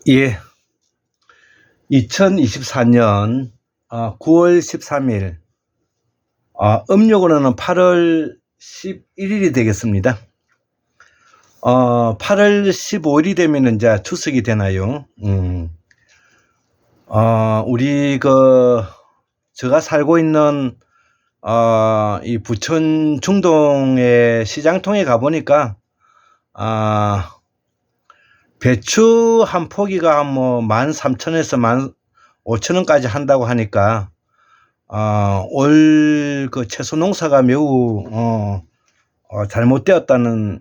예, 2024년 9월 13일, 음력으로는 8월 11일이 되겠습니다. 8월 15일이 되면 이제 추석이 되나요? 제가 살고 있는 이 부천 중동의 시장통에 가보니까 배추 한 포기가 뭐 13,000원에서 15,000원까지 한다고 하니까 올 그 채소 농사가 매우 잘못되었다는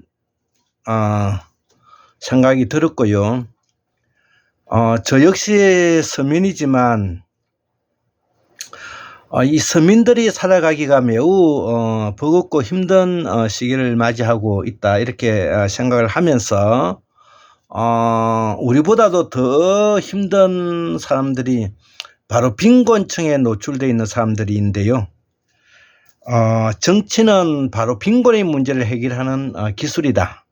생각이 들었고요. 저 역시 서민이지만 이 서민들이 살아가기가 매우 버겁고 힘든 시기를 맞이하고 있다, 이렇게 생각을 하면서 우리보다도 더 힘든 사람들이 바로 빈곤층에 노출되어 있는 사람들인데요. 정치는 바로 빈곤의 문제를 해결하는 기술이다.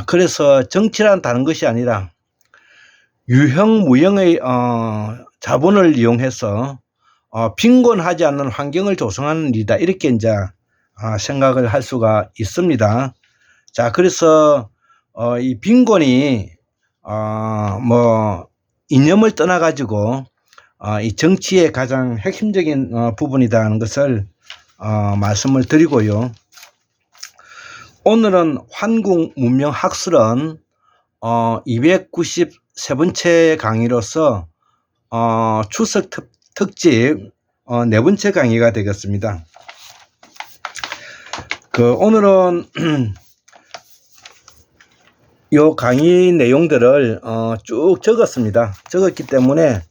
그래서 정치란 다른 것이 아니라 유형무형의 자본을 이용해서 빈곤하지 않는 환경을 조성하는 일이다, 이렇게 이제 생각을 할 수가 있습니다. 자, 그래서 이 빈곤이 이념을 떠나 가지고 이 정치의 가장 핵심적인 부분이라는 것을 말씀을 드리고요. 오늘은 환국문명학술은 293번째 강의로서 추석 특집 네 번째 강의가 되겠습니다. 오늘은 요 강의 내용들을 쭉 적었습니다. 적었기 때문에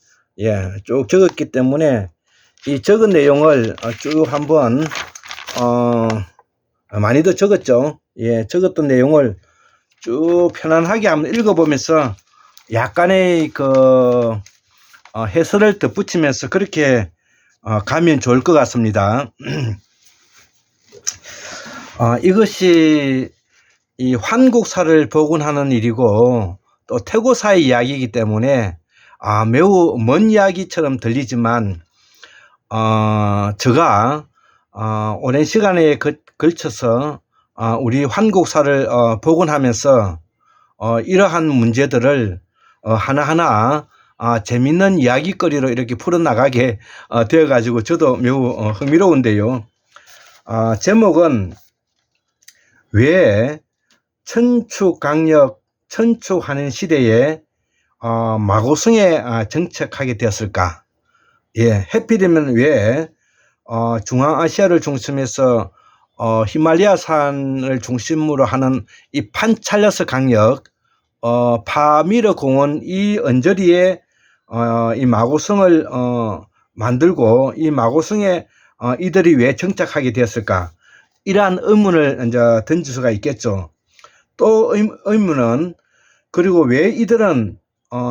이 적은 내용을 쭉 한번 많이도 적었죠. 적었던 내용을 쭉 편안하게 한번 읽어보면서 약간의 해설을 덧붙이면서 그렇게 가면 좋을 것 같습니다. 이것이 이 환국사를 복원하는 일이고 또 태고사의 이야기이기 때문에 매우 먼 이야기처럼 들리지만 제가 오랜 시간에 걸쳐서 우리 환국사를 복원하면서 이러한 문제들을 하나하나 재밌는 이야기거리로 이렇게 풀어나가게 되어 가지고 저도 매우 흥미로운데요. 제목은 왜 천축하는 시대에 마고성에 정착하게 되었을까? 해필이면 왜 중앙아시아를 중심해서 히말라야 산을 중심으로 하는 이 판찰러스 강역, 파미르 공원 이 언저리에 이 마고성을 만들고 이 마고성에 이들이 왜 정착하게 되었을까? 이러한 의문을 이제 던질 수가 있겠죠. 또 의문은, 그리고 왜 이들은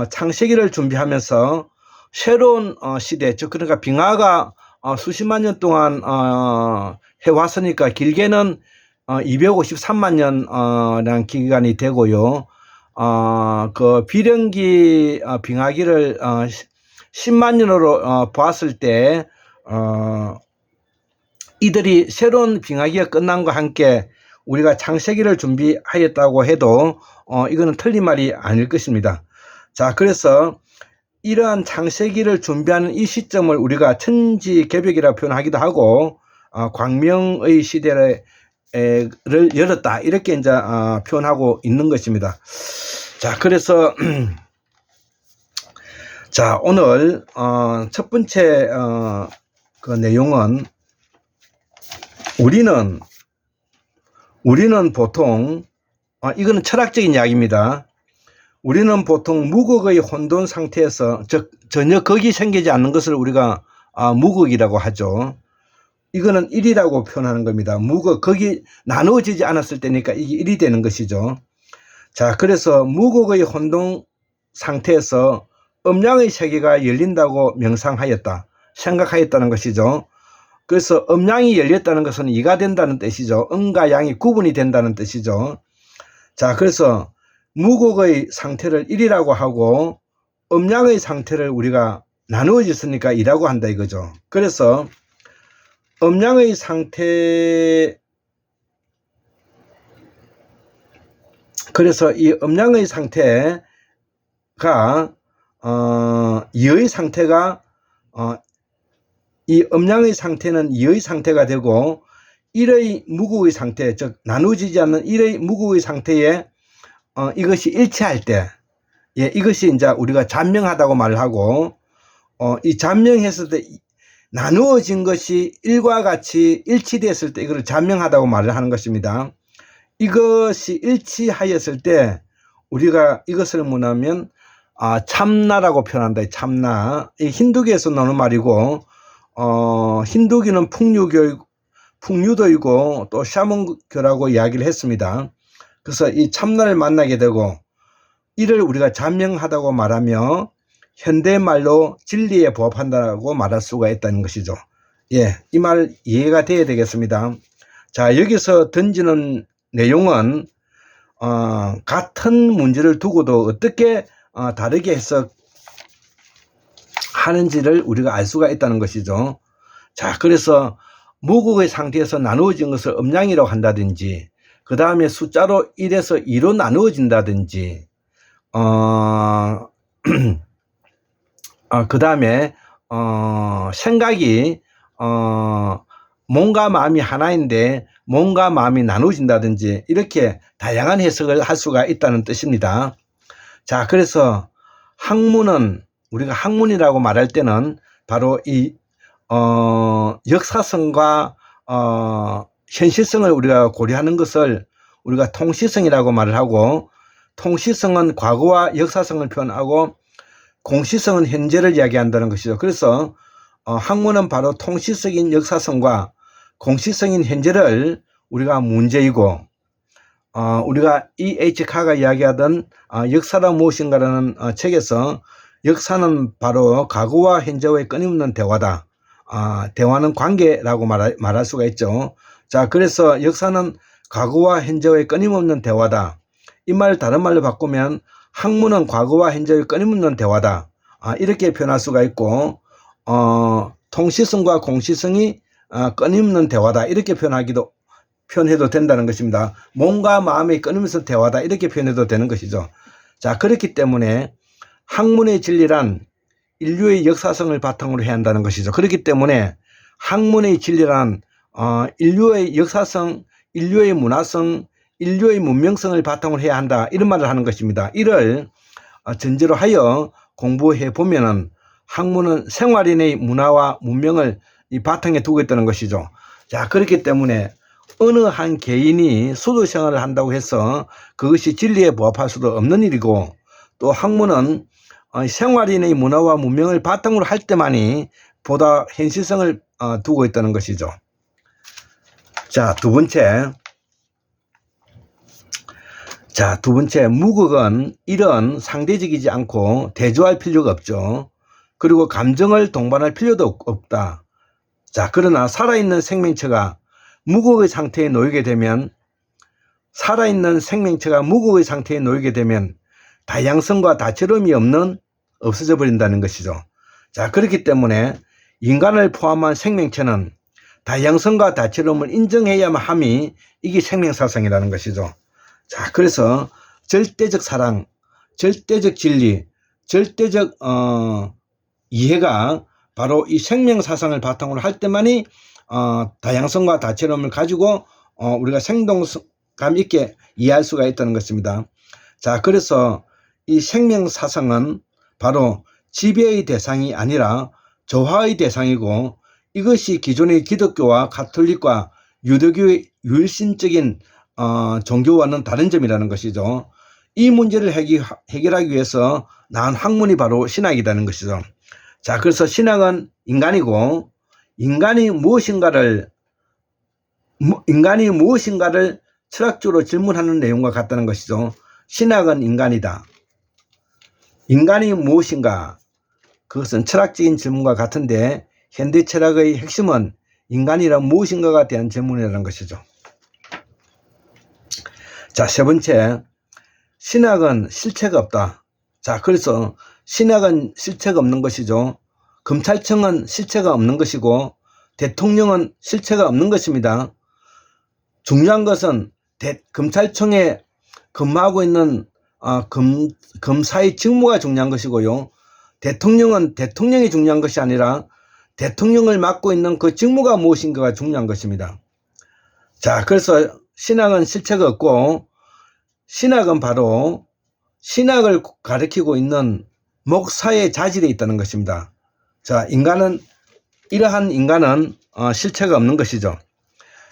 창세기를 준비하면서 새로운 시대, 즉 그러니까 빙하가 수십만 년 동안 해왔으니까 길게는 253만 년이라는 기간이 되고요. 그 비령기 빙하기를 10만 년으로 보았을 때 이들이 새로운 빙하기가 끝난과 함께 우리가 창세기를 준비하였다고 해도 이거는 틀린 말이 아닐 것입니다. 자, 그래서 이러한 창세기를 준비하는 이 시점을 우리가 천지개벽이라고 표현하기도 하고 광명의 시대를 열었다, 이렇게 이제 표현하고 있는 것입니다. 자, 그래서 자, 오늘 첫 번째 그 내용은 우리는 보통 이거는 철학적인 이야기입니다. 우리는 보통 무극의 혼돈 상태에서, 즉 전혀 극이 생기지 않는 것을 우리가 무극이라고 하죠. 이거는 일이라고 표현하는 겁니다. 무극, 극이 나누어지지 않았을 때니까 이게 일이 되는 것이죠. 자, 그래서 무극의 혼돈 상태에서 음양의 세계가 열린다고 명상하였다, 생각하였다는 것이죠. 그래서 음양이 열렸다는 것은 이가 된다는 뜻이죠. 음과 양이 구분이 된다는 뜻이죠. 자, 그래서 무극의 상태를 1이라고 하고 음양의 상태를 우리가 나누어졌으니까 2라고 한다 이거죠. 그래서 음양의 상태, 그래서 이 음양의 상태가 이의 상태가 이 음양의 상태는 2의 상태가 되고 1의 무극의 상태, 즉 나누어지지 않는 1의 무극의 상태에 이것이 일치할 때, 예, 이것이 이제 우리가 잔명하다고 말을 하고, 이 잔명했을 때 나누어진 것이 1과 같이 일치됐을 때 이걸 잔명하다고 말을 하는 것입니다. 이것이 일치하였을 때 우리가 이것을 뭐냐면 참나라고 표현한다. 참나. 이 힌두교에서 나오는 말이고, 힌두교는 풍류도이고 또 샤먼교라고 이야기를 했습니다. 그래서 이 참나를 만나게 되고 이를 우리가 잔명하다고 말하며 현대말로 진리에 부합한다고 말할 수가 있다는 것이죠. 예, 이 말 이해가 돼야 되겠습니다. 자, 여기서 던지는 내용은 같은 문제를 두고도 어떻게 다르게 해석하는지를 우리가 알 수가 있다는 것이죠. 자, 그래서 무극의 상태에서 나누어진 것을 음양이라고 한다든지, 그 다음에 숫자로 1에서 2로 나누어진다든지, 그 다음에 생각이 몸과 마음이 하나인데 몸과 마음이 나누어진다든지 이렇게 다양한 해석을 할 수가 있다는 뜻입니다. 자, 그래서 학문은 우리가 학문이라고 말할 때는 바로 이 역사성과 현실성을 우리가 고려하는 것을 우리가 통시성이라고 말을 하고, 통시성은 과거와 역사성을 표현하고 공시성은 현재를 이야기한다는 것이죠. 그래서 학문은 바로 통시성인 역사성과 공시성인 현재를 우리가 문제이고, 우리가 E.H. 카가 이야기하던 역사란 무엇인가라는 책에서 역사는 바로 과거와 현재와의 끊임없는 대화다. 대화는 관계라고 말할 수가 있죠. 자, 그래서 역사는 과거와 현재와의 끊임없는 대화다. 이 말을 다른 말로 바꾸면 학문은 과거와 현재의 끊임없는 대화다. 이렇게 표현할 수가 있고, 통시성과 공시성이 끊임없는 대화다. 이렇게 표현해도 된다는 것입니다. 몸과 마음의 끊임없는 대화다. 이렇게 표현해도 되는 것이죠. 자, 그렇기 때문에 학문의 진리란 인류의 역사성을 바탕으로 해야 한다는 것이죠. 그렇기 때문에 학문의 진리란 인류의 역사성, 인류의 문화성, 인류의 문명성을 바탕으로 해야 한다. 이런 말을 하는 것입니다. 이를 전제로 하여 공부해 보면은 학문은 생활인의 문화와 문명을 이 바탕에 두고 있다는 것이죠. 자, 그렇기 때문에 어느 한 개인이 수도 생활을 한다고 해서 그것이 진리에 부합할 수도 없는 일이고, 또 학문은 생활인의 문화와 문명을 바탕으로 할 때만이 보다 현실성을 두고 있다는 것이죠. 자, 두 번째, 무극은 이런 상대적이지 않고 대조할 필요가 없죠. 그리고 감정을 동반할 필요도 없다. 자, 그러나 살아있는 생명체가 무극의 상태에 놓이게 되면, 다양성과 다채로움이 없어져 버린다는 것이죠. 자, 그렇기 때문에 인간을 포함한 생명체는 다양성과 다채로움을 인정해야만 함이 이게 생명사상이라는 것이죠. 자, 그래서 절대적 사랑, 절대적 진리, 절대적 이해가 바로 이 생명사상을 바탕으로 할 때만이 다양성과 다채로움을 가지고 우리가 생동감 있게 이해할 수가 있다는 것입니다. 자, 그래서 이 생명사상은 바로 지배의 대상이 아니라 조화의 대상이고, 이것이 기존의 기독교와 가톨릭과 유대교의 유일신적인 종교와는 다른 점이라는 것이죠. 이 문제를 해결하기 위해서 나온 학문이 바로 신학이라는 것이죠. 자, 그래서 신학은 인간이고, 인간이 무엇인가를 철학적으로 질문하는 내용과 같다는 것이죠. 신학은 인간이다. 인간이 무엇인가? 그것은 철학적인 질문과 같은데, 현대 철학의 핵심은 인간이란 무엇인가가 대한 질문이라는 것이죠. 자, 세 번째, 신학은 실체가 없다. 자, 그래서 신학은 실체가 없는 것이죠. 검찰청은 실체가 없는 것이고 대통령은 실체가 없는 것입니다. 중요한 것은 검찰청에 근무하고 있는 검사의 직무가 중요한 것이고요. 대통령은 대통령이 중요한 것이 아니라 대통령을 맡고 있는 그 직무가 무엇인가가 중요한 것입니다. 자, 그래서 신학은 실체가 없고 신학은 바로 신학을 가리키고 있는 목사의 자질에 있다는 것입니다. 자, 이러한 인간은 실체가 없는 것이죠.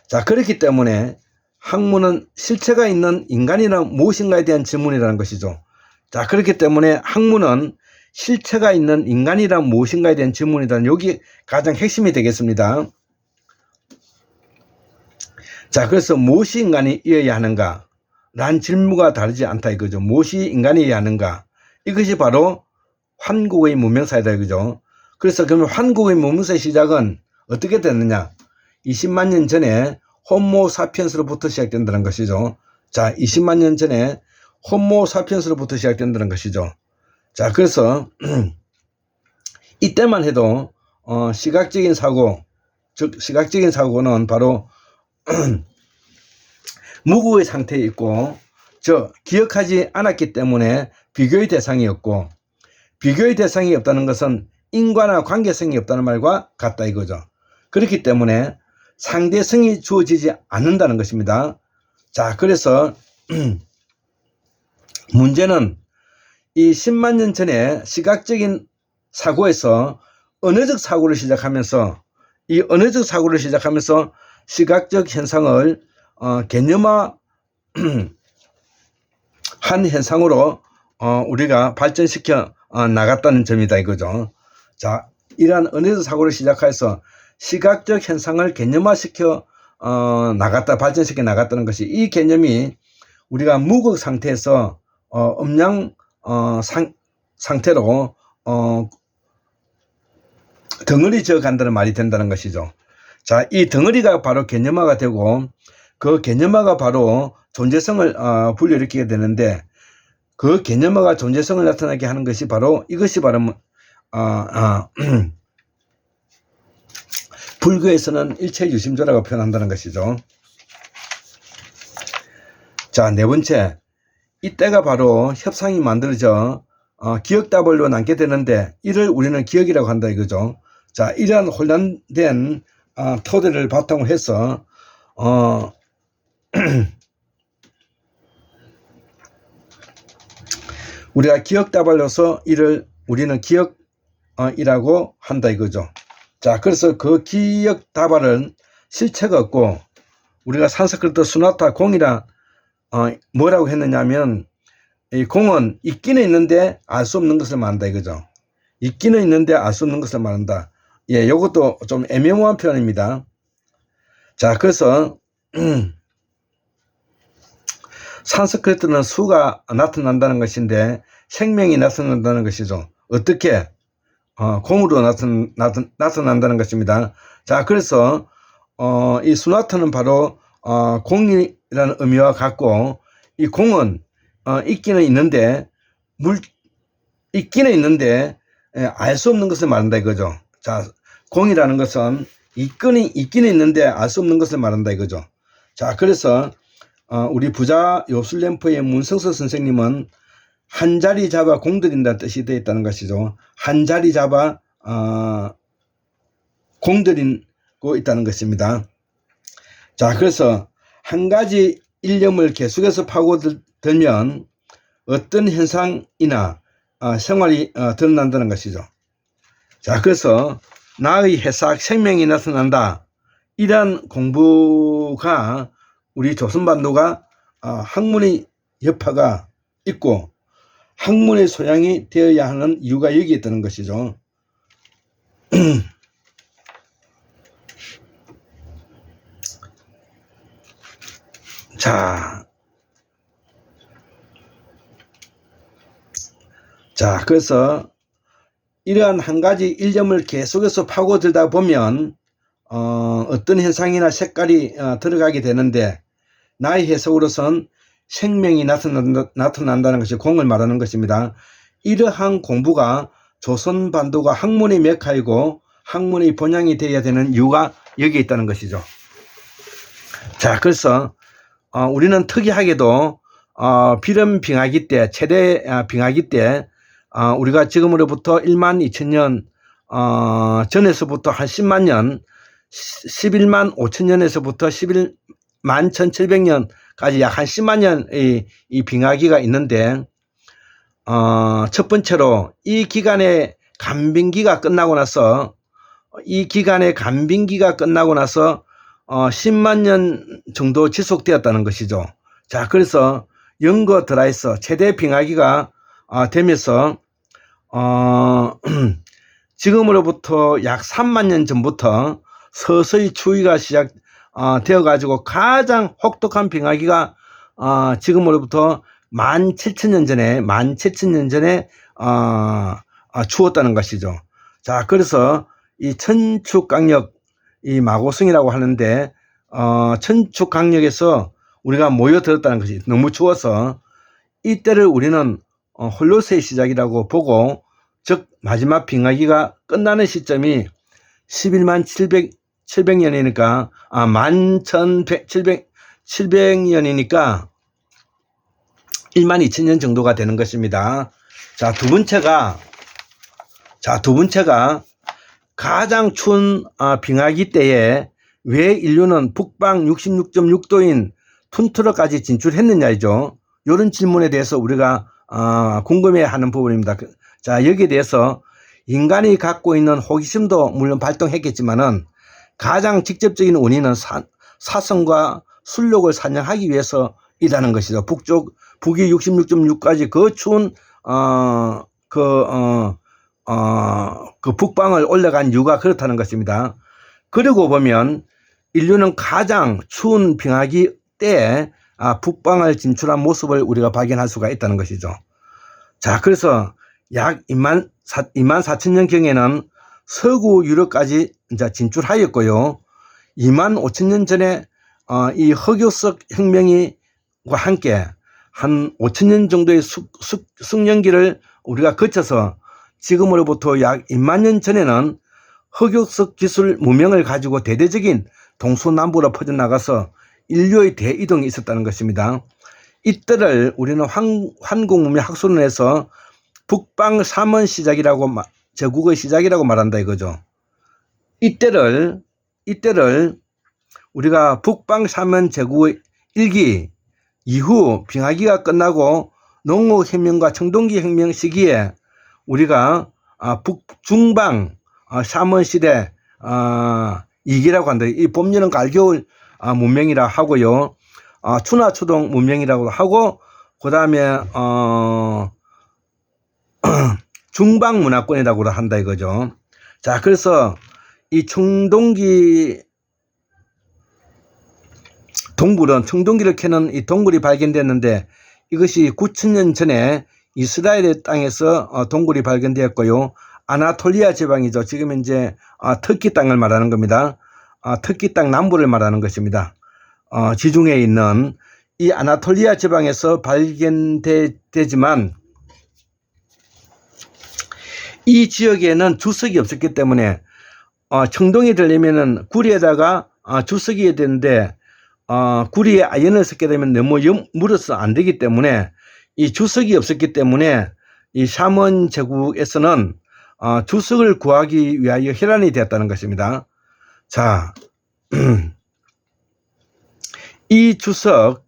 자, 그렇기 때문에 학문은 실체가 있는 인간이란 무엇인가에 대한 질문이라는 것이죠. 자, 그렇기 때문에 학문은 실체가 있는 인간이란 무엇인가에 대한 질문이란 여기 가장 핵심이 되겠습니다. 자, 그래서 무엇이 인간이어야 하는가? 란 질문과 다르지 않다 이거죠. 무엇이 인간이어야 하는가? 이것이 바로 환국의 문명사이다 이거죠. 그래서 그러면 환국의 문명사의 시작은 어떻게 됐느냐? 20만 년 전에 호모 사피엔스로부터 시작된다는 것이죠. 자, 20만 년 전에 호모 사피엔스로부터 시작된다는 것이죠. 자, 그래서 이때만 해도 시각적인 사고, 즉 시각적인 사고는 바로 무구의 상태에 있고 기억하지 않았기 때문에 비교의 대상이었고, 비교의 대상이 없다는 것은 인과나 관계성이 없다는 말과 같다 이거죠. 그렇기 때문에 상대성이 주어지지 않는다는 것입니다. 자, 그래서 문제는 이 10만 년 전에 시각적인 사고에서 언어적 사고를 시작하면서 이 언어적 사고를 시작하면서 시각적 현상을 개념화 한 현상으로 우리가 발전시켜 나갔다는 점이다 이거죠. 자, 이러한 언어적 사고를 시작해서 시각적 현상을 개념화시켜 나갔다, 발전시켜 나갔다는 것이, 이 개념이 우리가 무극 상태에서 음양 상태로 덩어리 져 간다는 말이 된다는 것이죠. 자, 이 덩어리가 바로 개념화가 되고 그 개념화가 바로 존재성을 불러일으키게 되는데, 그 개념화가 존재성을 나타나게 하는 것이 바로 이것이 바로 불교에서는 일체유심조라고 표현한다는 것이죠. 자, 네 번째, 이때가 바로 협상이 만들어져 기억다발로 남게 되는데 이를 우리는 기억이라고 한다 이거죠. 자, 이러한 혼란된 토대를 바탕으로 해서 우리가 기억다발로서 이를 우리는 기억이라고 한다 이거죠. 자, 그래서 그 기억다발은 실체가 없고, 우리가 산스크리트 수나타 공이라 뭐라고 했느냐면, 이 공은 있기는 있는데 알 수 없는 것을 말한다 이거죠. 있기는 있는데 알 수 없는 것을 말한다. 예, 이것도 좀 애매모호한 표현입니다. 자, 그래서 산스크리트는 수가 나타난다는 것인데 생명이 나타난다는 것이죠. 어떻게? 공으로 나타난다는 것입니다. 자, 그래서 이 수나타는 바로 공이라는 의미와 같고, 이 공은 있기는 있는데 알 수 없는 것을 말한다 이거죠. 자, 공이라는 것은 있기는 있는데 알 수 없는 것을 말한다 이거죠. 자, 그래서 우리 부자 욥술램프의 문성서 선생님은 한 자리 잡아 공들인다는 뜻이 되어 있다는 것이죠. 한 자리 잡아 공들이고 있다는 것입니다. 자, 그래서 한 가지 일념을 계속해서 파고들면 어떤 현상이나 생활이 드러난다는 것이죠. 자, 그래서 나의 해석, 생명이 나타난다. 이러한 공부가 우리 조선반도가 학문의 여파가 있고 학문의 소양이 되어야 하는 이유가 여기에 있다는 것이죠. 자, 그래서 이러한 한 가지 일념을 계속해서 파고들다 보면 어떤 현상이나 색깔이 들어가게 되는데, 나의 해석으로선 생명이 나타난다는 것이 공을 말하는 것입니다. 이러한 공부가 조선 반도가 학문의 메카이고 학문의 본향이 되어야 되는 이유가 여기에 있다는 것이죠. 자, 그래서 우리는 특이하게도 비름 빙하기 때, 최대 빙하기 때 우리가 지금으로부터 1만 2천년 전에서부터 한 10만 년, 11만 5천 년에서부터 11만 1700년까지 약 한 10만 년의 이 빙하기가 있는데, 첫 번째로 이 기간의 간빙기가 끝나고 나서 10만 년 정도 지속되었다는 것이죠. 자, 그래서 영거 드라이스 최대 빙하기가 되면서 지금으로부터 약 3만 년 전부터 서서히 추위가 시작되어 가지고 가장 혹독한 빙하기가 지금으로부터 17,000년 전에 추웠다는 것이죠. 자, 그래서 이 천축강력, 이 마고성이라고 하는데 천축강력에서 우리가 모여들었다는 것이 너무 추워서 이때를 우리는 홀로세의 시작이라고 보고, 즉 마지막 빙하기가 끝나는 시점이 11만 700년이니까 11,700년이니까 1만 2천년 정도가 되는 것입니다. 자, 두 번째가 가장 추운 빙하기 때에 왜 인류는 북방 66.6도인 툰트러까지 진출했느냐이죠. 이런 질문에 대해서 우리가 궁금해하는 부분입니다. 자, 여기에 대해서 인간이 갖고 있는 호기심도 물론 발동했겠지만은 가장 직접적인 원인은 사성과 순록을 사냥하기 위해서이라는 것이죠. 북위 66.6까지 그 추운 그 북방을 올라간 이유가 그렇다는 것입니다. 그리고 보면 인류는 가장 추운 빙하기 때 북방을 진출한 모습을 우리가 발견할 수가 있다는 것이죠. 자, 그래서 약 2만 4천 년경에는 서구 유럽까지 이제 진출하였고요. 2만 5천 년 전에 이 흑요석 혁명과 함께 한 5천 년 정도의 숙련기를 우리가 거쳐서 지금으로부터 약 2만 년 전에는 흑요석 기술 문명을 가지고 대대적인 동서남북으로 퍼져나가서 인류의 대이동이 있었다는 것입니다. 이때를 우리는 한국문명 학술원에서 북방 삼원 시작이라고, 제국의 시작이라고 말한다 이거죠. 이때를 우리가 북방 삼원 제국의 일기 이후 빙하기가 끝나고 농업혁명과 청동기 혁명 시기에 우리가 북중방 삼원 시대 이기라고 한다. 이 봄, 여름, 가을, 겨울 문명이라 하고요. 추나 추동 문명이라고 하고, 그 다음에 중방 문화권이라고 한다 이거죠. 자, 그래서 이 청동기 청동기를 캐는 이 동굴이 발견됐는데, 이것이 9,000년 전에 이스라엘의 땅에서 동굴이 발견되었고요. 아나톨리아 지방이죠. 지금 이제 터키 땅을 말하는 겁니다. 터키 땅 남부를 말하는 것입니다. 지중해에 있는 이 아나톨리아 지방에서 발견되지만 이 지역에는 주석이 없었기 때문에 청동이 되려면은 구리에다가 주석이 되는데 구리에 아연을 섞게 되면 너무 물어서 안 되기 때문에 이 주석이 없었기 때문에 이 샤먼 제국에서는 주석을 구하기 위하여 혈안이 되었다는 것입니다. 자, 이 주석을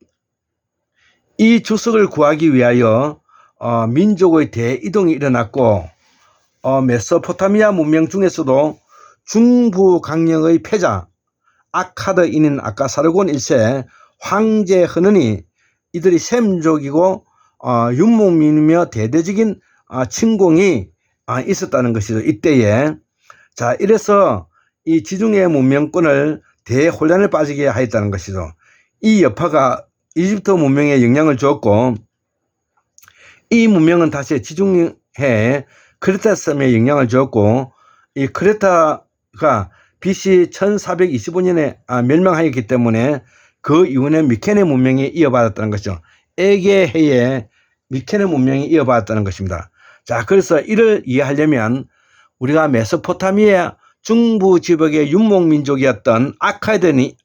구하기 위하여 민족의 대이동이 일어났고, 메소포타미아 문명 중에서도 중부 강령의 패자 아카드인인 아까 사르곤 1세 황제 헌은이 이들이 셈족이고 윤목민이며 대대적인 침공이 있었다는 것이죠. 이때에. 자, 이래서 이 지중해 문명권을 대혼란에 빠지게 하였다는 것이죠. 이 여파가 이집트 문명에 영향을 주었고, 이 문명은 다시 지중해 크레타 섬에 영향을 주었고, 이 크레타가 BC 1425년에 멸망하였기 때문에 그 이후에 미케네 문명이 이어받았다는 것이죠. 에게해의 미케네 문명이 이어받았다는 것입니다. 자, 그래서 이를 이해하려면 우리가 메소포타미아 중부 지역의 윤목민족이었던 아카드인이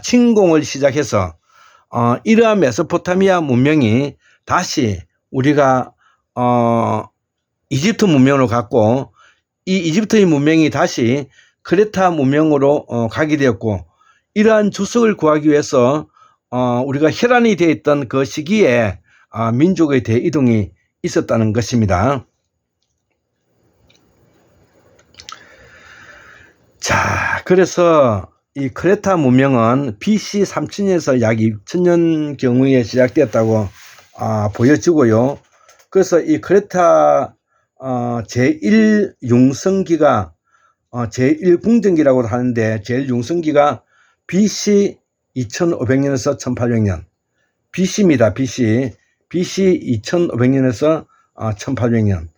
침공을 시작해서 이러한 메소포타미아 문명이 다시 우리가 이집트 문명으로 갔고, 이 이집트의 문명이 다시 크레타 문명으로 가게 되었고, 이러한 주석을 구하기 위해서 우리가 혈안이 되어 있던 그 시기에 민족의 대이동이 있었다는 것입니다. 자, 그래서 이 크레타 문명은 BC 3000년에서 약 2000년 경우에 시작되었다고 보여지고요. 그래서 이 크레타 제1융성기가 제1궁정기라고 하는데, 제1융성기가 BC 2500년에서 1800년, BC입니다. BC 2500년에서 1800년.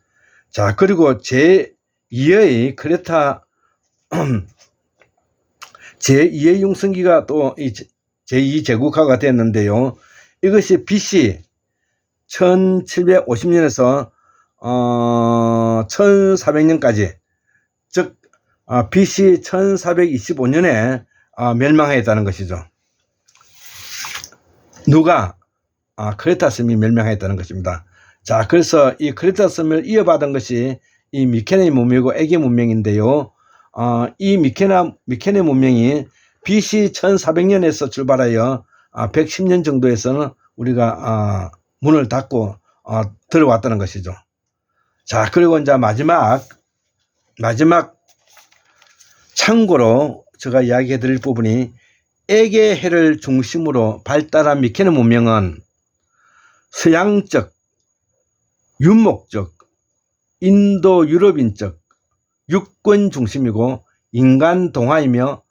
자, 그리고 제2의 크레타 제2의 융성기가 또 제2제국화가 됐는데요. 이것이 BC 1750년에서 1400년까지, 즉 BC 1425년에 멸망하였다는 것이죠. 누가? 크레타 섬이 멸망하였다는 것입니다. 자, 그래서 이 크레타 섬을 이어받은 것이 이 미케네 문명이고 에게 문명인데요. 이 미케네 문명이 BC 1400년에서 출발하여 110년 정도에서는 우리가 문을 닫고 들어왔다는 것이죠. 자, 그리고 이제 마지막 참고로 제가 이야기해 드릴 부분이, 에게해를 중심으로 발달한 미케네 문명은 서양적, 윤목적, 인도 유럽인적, 육권 중심이고 인간 동화이며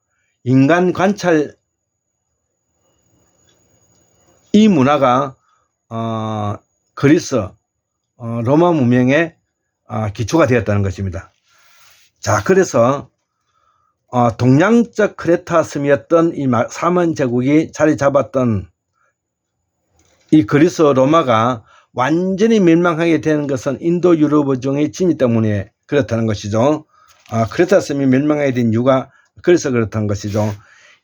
인간 관찰, 이 문화가 그리스, 로마 문명의 기초가 되었다는 것입니다. 자, 그래서 동양적 크레타 섬이었던 이 사먼 제국이 자리 잡았던 이 그리스 로마가 완전히 멸망하게 되는 것은 인도 유럽어종의 침입 때문에 그렇다는 것이죠. 크레타 섬이 멸망하게 된 이유가 그래서 그렇다는 것이죠.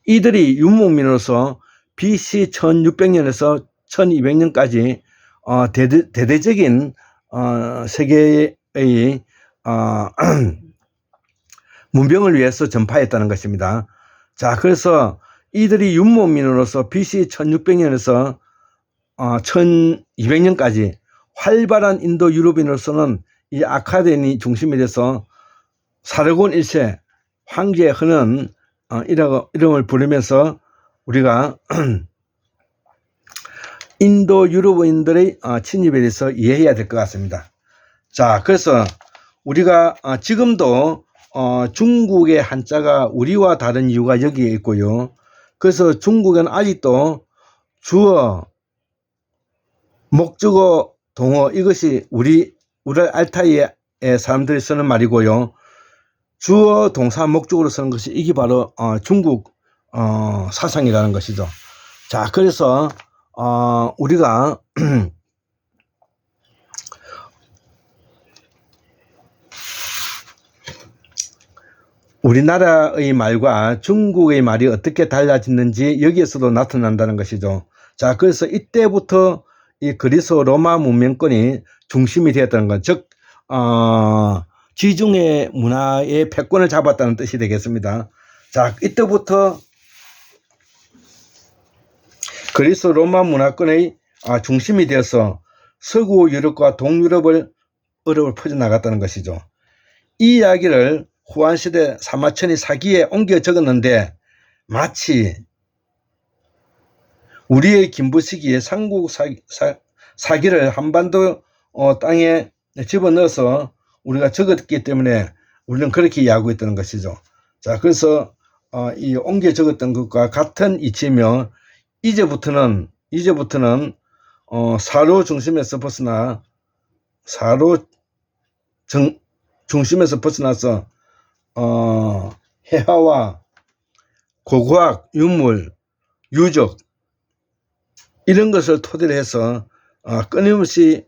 이들이 윤목민으로서 BC 1600년에서 1200년까지 대대적인 세계의 문명을 위해서 전파했다는 것입니다. 자, 그래서 이들이 윤목민으로서 BC 1600년에서 1200년까지 활발한 인도 유럽인으로서는 이 아카데니 중심이 돼서 사르곤 1세 황제의 흔은 이름을 부르면서 우리가 인도 유럽인들의 침입에 대해서 이해해야 될 것 같습니다. 자, 그래서 우리가 지금도 중국의 한자가 우리와 다른 이유가 여기에 있고요. 그래서 중국은 아직도 주어, 목적어, 동어, 이것이 우리 알타이의 사람들이 쓰는 말이고요. 주어, 동사, 목적으로 쓰는 것이 이게 바로 중국 사상이라는 것이죠. 자, 그래서 우리가 우리나라의 말과 중국의 말이 어떻게 달라졌는지 여기에서도 나타난다는 것이죠. 자, 그래서 이때부터 이 그리스 로마 문명권이 중심이 되었다는 것, 즉 지중해 문화의 패권을 잡았다는 뜻이 되겠습니다. 자, 이때부터 그리스 로마 문화권의 중심이 되어서 서구 유럽과 동유럽을 퍼져나갔다는 것이죠. 이 이야기를 후한시대 사마천이 사기에 옮겨 적었는데, 마치 우리의 김부식이 삼국 사기를 한반도 땅에 집어넣어서 우리가 적었기 때문에 우리는 그렇게 이해하고 있다는 것이죠. 자, 그래서 이 옮겨 적었던 것과 같은 이치며, 이제부터는 사로 중심에서 벗어나 중심에서 벗어나서 해화와 고고학, 유물, 유적, 이런 것을 토대로 해서 끊임없이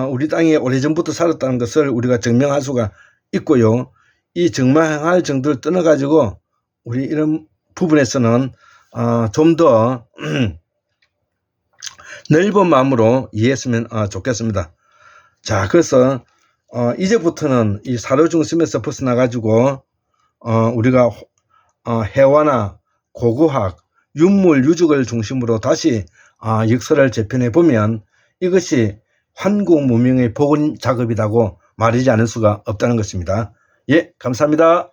우리 땅에 오래전부터 살았다는 것을 우리가 증명할 수가 있고요. 이 증명할 정도를 떠나가지고 우리 이런 부분에서는 좀 더 넓은 마음으로 이해했으면 좋겠습니다. 자, 그래서 이제부터는 이 사료 중심에서 벗어나가지고 우리가 해화나 고고학, 윤물, 유적을 중심으로 다시 역사를 재편해 보면 이것이 환국 문명의 복원 작업이라고 말하지 않을 수가 없다는 것입니다. 예, 감사합니다.